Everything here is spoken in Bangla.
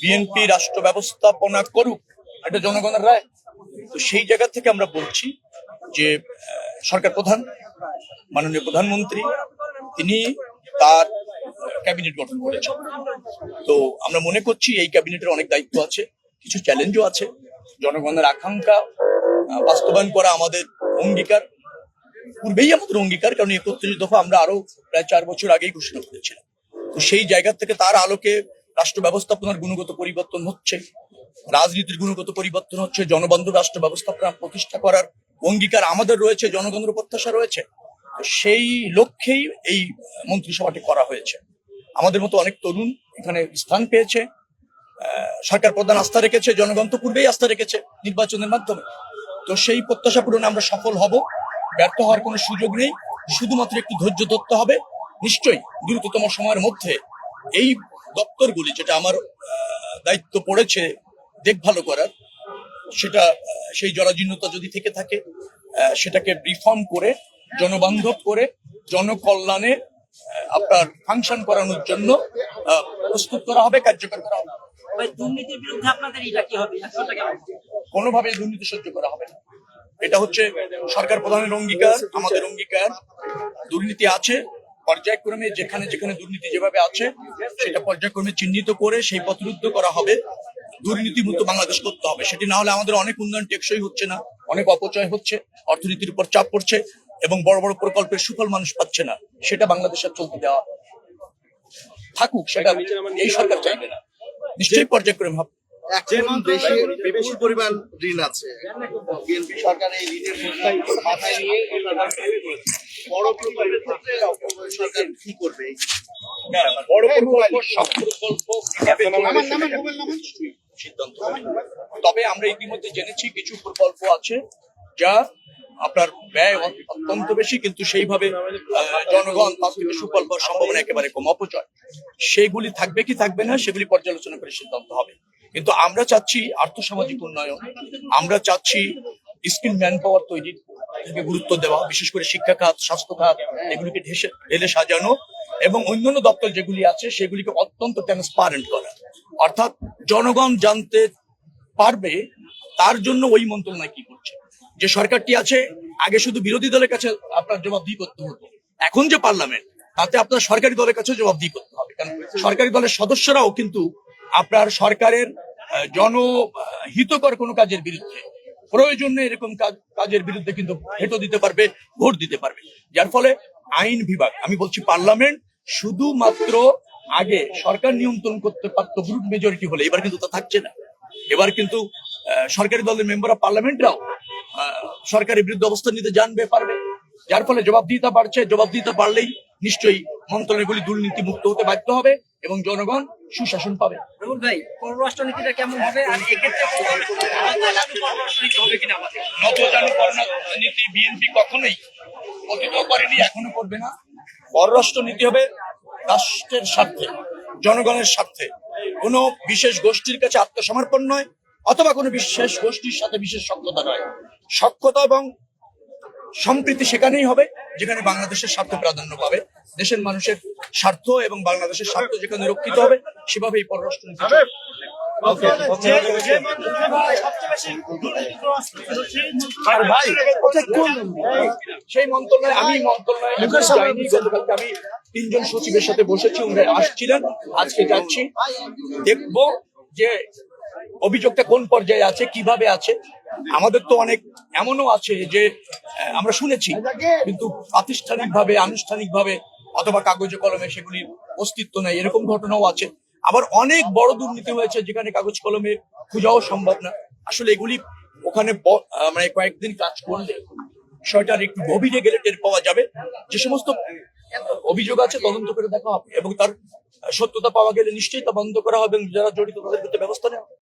বিএনপি রাষ্ট্র ব্যবস্থাপনা করুক, এটা জনগণের রায়। তো সেই জায়গা থেকে আমরা বলছি যে সরকার প্রধান মাননীয় প্রধানমন্ত্রী তিনি তার ক্যাবিনেট গঠন করেছেন। তো আমরা মনে করছি এই ক্যাবিনেটের অনেক দায়িত্ব আছে, কিছু চ্যালেঞ্জও আছে। জনগণের আকাঙ্ক্ষা বাস্তবায়ন করা আমাদের অঙ্গীকার, পূর্বেই আমাদের অঙ্গীকার, কারণ ৩১ দফা আমরা আরো প্রায় 4 বছর আগেই ঘোষণা করেছিলাম। তো সেই জায়গা থেকে তার আলোকে রাষ্ট্র ব্যবস্থাপনার গুণগত পরিবর্তন হচ্ছে, রাজনীতির গুণগত পরিবর্তন হচ্ছে, জনবান্ধব রাষ্ট্র ব্যবস্থাপনা প্রতিষ্ঠা করার অঙ্গীকার আমাদের রয়েছে, জনগণের প্রত্যাশা রয়েছে। সেই লক্ষ্যেই এই মন্ত্রিসভাটি করা হয়েছে। আমাদের মতো অনেক তরুণ এখানে স্থান পেয়েছে, সরকার প্রধান আস্থা রেখেছে, জনগণ তো পূর্বেই আস্থা রেখেছে নির্বাচনের মাধ্যমে। তো সেই প্রত্যাশা পূরণে আমরা সফল হব, ব্যর্থ হওয়ার কোনো সুযোগ নেই। শুধুমাত্র একটু ধৈর্য ধরতে হবে। নিশ্চয়ই দ্রুততম সময়ের মধ্যে এই দপ্তরগুলি, যেটা আমার দায়িত্ব পড়েছে দেখভাল করার, সেটা সেই জরাজীর্ণতা যদি থেকে থাকে সেটাকে রিফর্ম করে, জনবান্ধব করে, জনকল্যাণে আপনার ফাংশন করানোর জন্য প্রস্তুত করা হবে, কার্যকর করা হবে। দুর্নীতির বিরুদ্ধে আপনাদের এটা কি হবে? কোনোভাবে দুর্নীতি সহ্য করা হবে না। এটা হচ্ছে সরকার প্রধানের অঙ্গীকার, আমাদের অঙ্গীকার। দুর্নীতি আছে পর্যায়ক্রমে, যেখানে যেখানে দুর্নীতি যেভাবে আছে সেটা পর্যায়ক্রমে চিহ্নিত করে সেই পথরুদ্ধ করা হবে। দুর্নীতি মুক্ত বাংলাদেশ করতে হবে। সেটি না হলে আমাদের অনেক উন্নয়ন টেকসই হচ্ছে না, অনেক অপচয় হচ্ছে, অর্থনীতির উপর চাপ পড়ছে এবং বড় বড় প্রকল্পের সুফল মানুষ পাচ্ছে না। সেটা বাংলাদেশের চলতে দেওয়া থাকুক, সেটা এই সরকার চাইবে না। নিশ্চয়ই পর্যায়ক্রমে হবে। এখন দেশে বিপুল পরিমাণ ঋণ আছে, বিএনপি সরকার এই ঋণের মাথায় নিয়ে বড় প্রকল্পের ক্ষেত্রে সরকার কি করবে? বড় প্রকল্প, সব প্রকল্প সিদ্ধান্ত হবে। তবে আমরা ইতিমধ্যে জেনেছি কিছু প্রকল্প আছে যা আপনার ব্যয় অত্যন্ত বেশি, কিন্তু সেইভাবে জনগণ তার থেকে সুফল পাওয়ার সম্ভাবনা একেবারে কম, অপচয়। সেগুলি থাকবে কি থাকবে না সেগুলি পর্যালোচনা করে সিদ্ধান্ত হবে। কিন্তু আমরা চাচ্ছি আর্থসামাজিক উন্নয়ন, আমরা চাচ্ছি স্কিল ম্যান পাওয়ার তৈরির থেকে গুরুত্ব দেওয়া, বিশেষ করে শিক্ষা খাত, স্বাস্থ্য খাত, এগুলিকে ঢেলে সাজানো এবং অন্যান্য দপ্তর যেগুলি আছে সেগুলিকে অত্যন্ত ট্রান্সপারেন্ট করা। অর্থাৎ জনগণ জানতে পারবে তার জন্য ওই মন্ত্রণালয় কি করছে। যে সরকারটি আছে আগে শুধু বিরোধী দলের কাছে আপনার জবাবদিহি করতে হতো, এখন যে পার্লামেন্ট তাতে আপনার সরকারি দলের কাছে জবাবদিহি করতে হবে। কারণ সরকারি দলের সদস্যরাও কিন্তু আপনার সরকারের জনহিতকর কোনো কাজের বিরুদ্ধে, প্রয়োজনে এরকম কাজের বিরুদ্ধে কিন্তু ভেটো দিতে পারবে, ভোট দিতে পারবে। যার ফলে আইন বিভাগ, আমি বলছি পার্লামেন্ট, শুধুমাত্র আগে সরকার নিয়ন্ত্রণ করতে পারত ব্রুট মেজরিটি হলে, এবার কিন্তু তা থাকছে না। এবার কিন্তু সরকারি দলের মেম্বার অফ পার্লামেন্টরাও সরকারের বিরুদ্ধে অবস্থান নিতে জানবে, পারবে। যার ফলে জবাবদিহিতা বাড়ছে। জবাবদিহিতা বাড়লেই নিশ্চয়ই মন্ত্রণালয়গুলি দুর্নীতি মুক্ত হতে বাধ্য হবে এবং জনগণ সুশাসন পাবে। রুহুল ভাই, পররাষ্ট্রনীতিটা কেমন হবে আর এক্ষেত্রে পররাষ্ট্রনীতি হবে কিনা আমাদের? নতজানু পররাষ্ট্রনীতি বিএনপি কখনোই অতীত করেনি, এখনো করবে না। পররাষ্ট্রনীতি হবে রাষ্ট্রের স্বার্থে, জনগণের স্বার্থে, কোনো বিশেষ গোষ্ঠীর কাছে আত্মসমর্পণ নয়, অথবা কোনো বিশেষ গোষ্ঠীর সাথে বিশেষ সখ্যতা নয়। সখ্যতা এবং সম্প্রীতি সেখানেই হবে যেখানে বাংলাদেশের স্বার্থ প্রাধান্য পাবে, দেশের মানুষের স্বার্থ এবং বাংলাদেশের স্বার্থ যেখানে রক্ষিত হবে, সেভাবেই পররাষ্ট্রনীতি। সেই মন্ত্রণালয় আমি গতকালকে আমি 3 জন সচিবের সাথে বসেছি, উনি আসছিলেন, আজকে যাচ্ছি, দেখবো যে অভিযোগটা কোন পর্যায়ে আছে, কিভাবে আছে। আমাদের তো অনেক এমনও আছে যে আমরা শুনেছি কিন্তু প্রাতিষ্ঠানিকভাবে, আনুষ্ঠানিকভাবে অথবা কাগজে কলমে সেগুলির অস্তিত্ব নেই, এরকম ঘটনাও আছে। আবার অনেক বড় দুর্নীতি হয়েছে যেখানে কাগজ কলমে খোঁজাও সম্ভব না। আসলে এগুলি ওখানে মানে কয়েকদিন কাজ করলে বিষয়টার একটু গভীরে গেলে টের পাওয়া যাবে। যে সমস্ত অভিযোগ আছে তদন্ত করে দেখা হবে এবং তার সত্যতা পাওয়া গেলে নিশ্চয়ই তা বন্ধ করা হবে এবং যারা জড়িত তাদের বিরুদ্ধে ব্যবস্থা নেওয়া হবে।